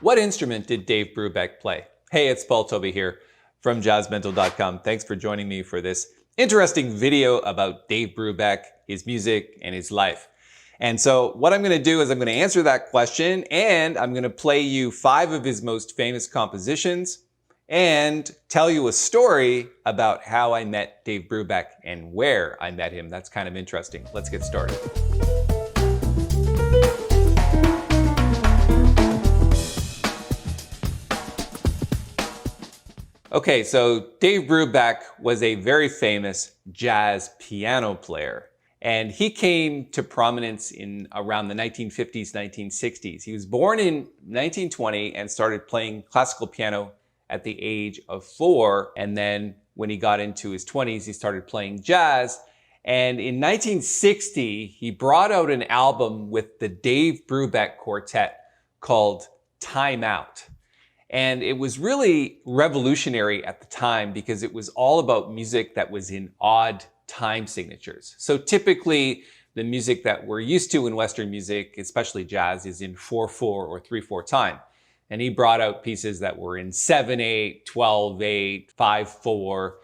What instrument did Dave Brubeck play? Hey, it's Tobey here from jazzmental.com. Thanks for joining me for this interesting video about Dave Brubeck, his music, and his life. And so what I'm going to do is I'm going to answer that question, and I'm going to play you 5 of his most famous compositions and tell you a story about how I met Dave Brubeck and where I met him. That's kind of interesting. Let's get started. Okay, so Dave Brubeck was a very famous jazz piano player, and he came to prominence in around the 1950s, 1960s. He was born in 1920 and started playing classical piano at the age of 4, and then when he got into his 20s, he started playing jazz. And in 1960, he brought out an album with the Dave Brubeck Quartet called Time Out. And it was really revolutionary at the time because it was all about music that was in odd time signatures. So typically, the music that we're used to in Western music, especially jazz, is in 4/4 or 3/4 time. And he brought out pieces that were in 7/8, 12/8, 5/4.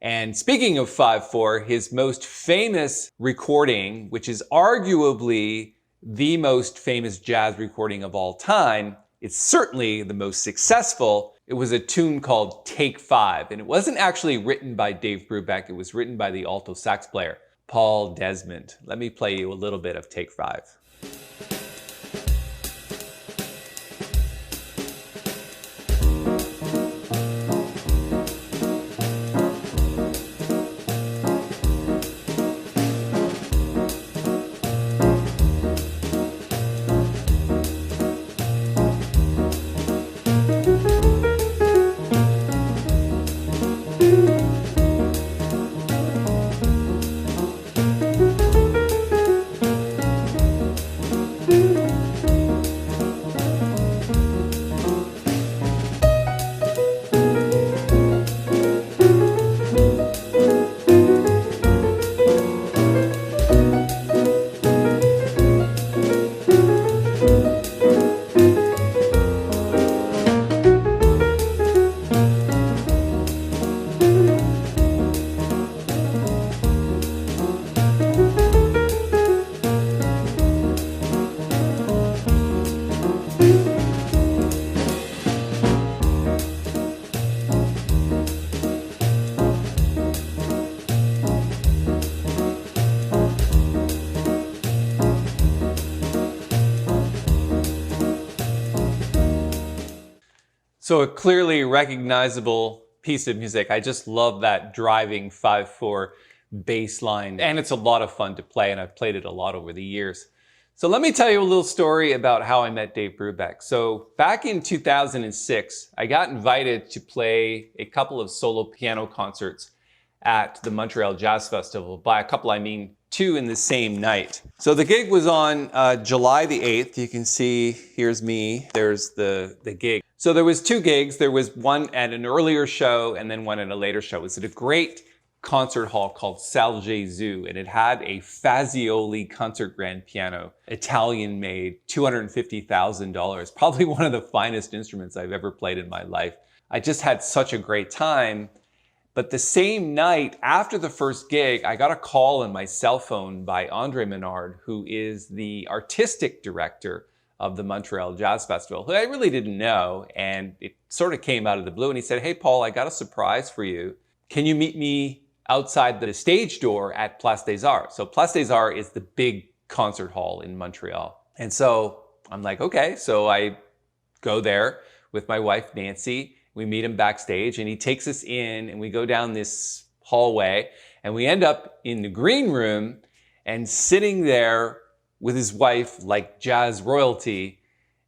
And speaking of 5/4, his most famous recording, which is arguably the most famous jazz recording of all time, it's certainly the most successful. It was a tune called Take 5. And it wasn't actually written by Dave Brubeck. It was written by the alto sax player, Paul Desmond. Let me play you a little bit of Take 5. So a clearly recognizable piece of music. I just love that driving 5/4 bass line, and it's a lot of fun to play, and I've played it a lot over the years. So let me tell you a little story about how I met Dave Brubeck. So back in 2006, I got invited to play a couple of solo piano concerts at the Montreal Jazz Festival. By a couple, I mean 2 in the same night. So the gig was on July the 8th. You can see, here's me, there's the gig. So there was 2 gigs. There was one at an earlier show and then one at a later show. It was at a great concert hall called Salle Gesù, and it had a Fazioli concert grand piano, Italian made, $250,000, probably one of the finest instruments I've ever played in my life. I just had such a great time. But the same night after the first gig, I got a call on my cell phone by Menard, who is the artistic director of the Montreal Jazz Festival, who I really didn't know, and it sort of came out of the blue, and he said, "Hey Paul, I got a surprise for you. Can you meet me outside the stage door at Place des Arts?" So Place des Arts is the big concert hall in Montreal. And so I'm like, okay. So I go there with my wife, Nancy. We meet him backstage, and he takes us in, and we go down this hallway, and we end up in the green room, and sitting there with his wife, like jazz royalty,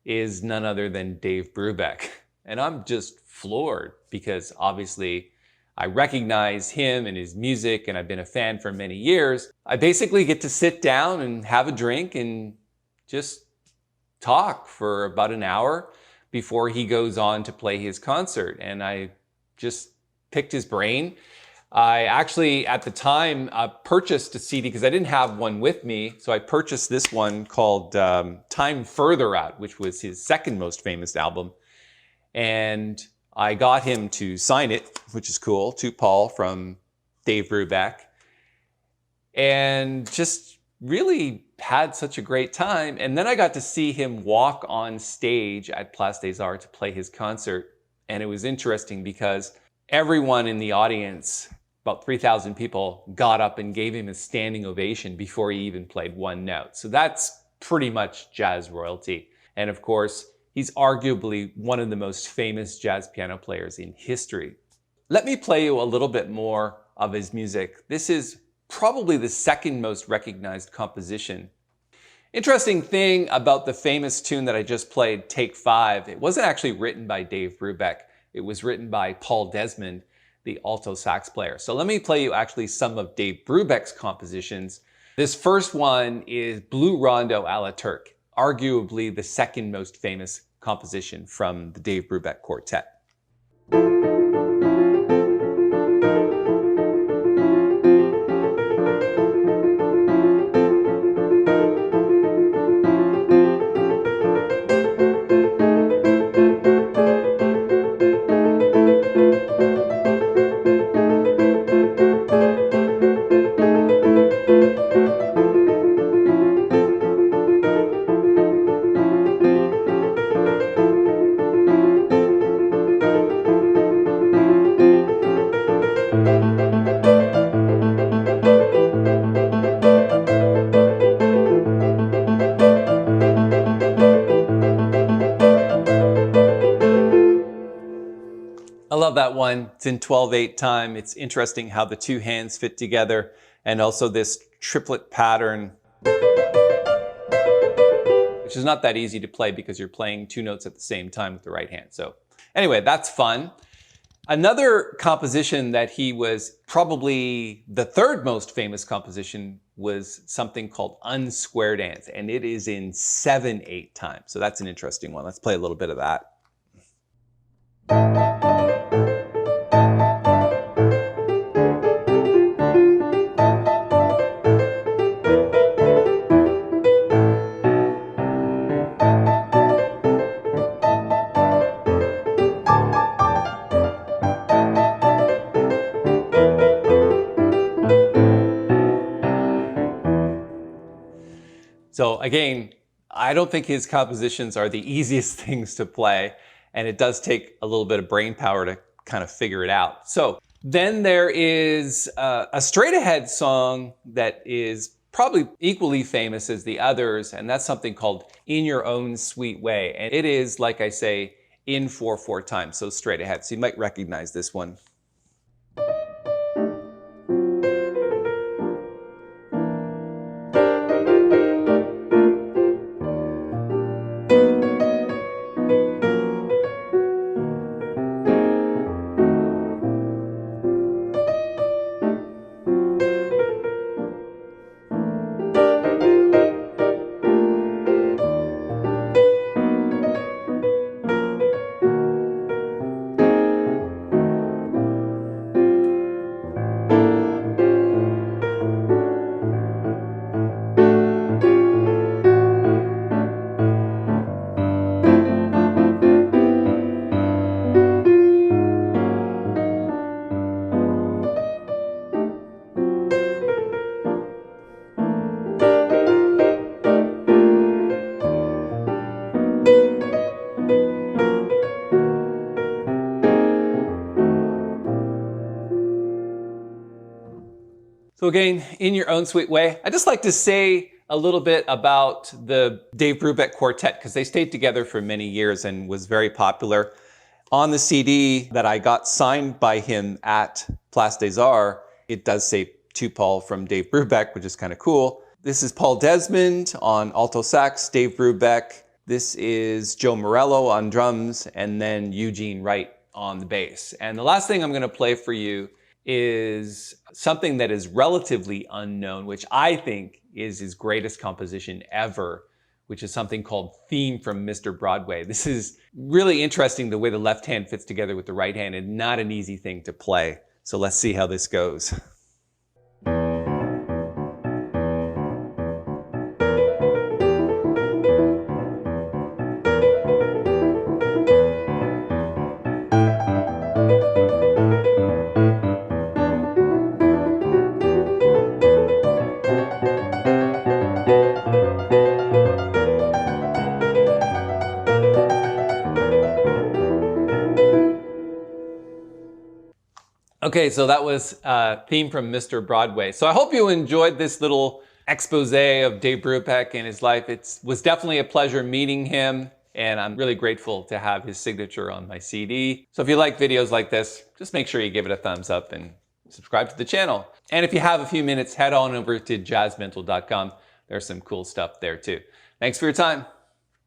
is none other than Dave Brubeck. And I'm just floored because obviously I recognize him and his music, and I've been a fan for many years. I basically get to sit down and have a drink and just talk for about an hour before he goes on to play his concert. And I just picked his brain. I actually, at the time, purchased a CD because I didn't have one with me. So I purchased this one called Time Further Out, which was his second most famous album. And I got him to sign it, which is cool, to Paul from Dave Brubeck. And just really had such a great time. And then I got to see him walk on stage at Place des Arts to play his concert. And it was interesting because everyone in the audience, about 3,000 people, got up and gave him a standing ovation before he even played one note. So that's pretty much jazz royalty. And of course, he's arguably one of the most famous jazz piano players in history. Let me play you a little bit more of his music. This is probably the second most recognized composition. Interesting thing about the famous tune that I just played, Take 5, it wasn't actually written by Dave Brubeck. It was written by Paul Desmond, the alto sax player. So let me play you actually some of Dave Brubeck's compositions. This first one is Blue Rondo a la Turk, arguably the second most famous composition from the Dave Brubeck Quartet. I love that one. It's in 12/8 time. It's interesting how the two hands fit together, and also this triplet pattern, which is not that easy to play because you're playing two notes at the same time with the right hand. So anyway, that's fun. Another composition that he was probably the third most famous composition was something called Unsquare Dance, and it is in 7/8 time. So that's an interesting one. Let's play a little bit of that. So again, I don't think his compositions are the easiest things to play, and it does take a little bit of brain power to kind of figure it out. So then there is a straight ahead song that is probably equally famous as the others, and that's something called In Your Own Sweet Way. And it is, like I say, in 4/4 time, so straight ahead. So you might recognize this one. So again, In Your Own Sweet Way. I just like to say a little bit about the Dave Brubeck Quartet because they stayed together for many years and was very popular. On the CD that I got signed by him at Place des Arts, it does say to Paul from Dave Brubeck, which is kind of cool. This is Paul Desmond on alto sax, Dave Brubeck. This is Joe Morello on drums, and then Eugene Wright on the bass. And the last thing I'm going to play for you is something that is relatively unknown, which I think is his greatest composition ever, which is something called Theme from Mr. Broadway. This is really interesting the way the left hand fits together with the right hand, and not an easy thing to play. So let's see how this goes. Okay, so that was a theme from Mr. Broadway. So I hope you enjoyed this little expose of Dave Brubeck and his life. It was definitely a pleasure meeting him, and I'm really grateful to have his signature on my CD. So if you like videos like this, just make sure you give it a thumbs up and subscribe to the channel. And if you have a few minutes, head on over to jazzmental.com. There's some cool stuff there too. Thanks for your time.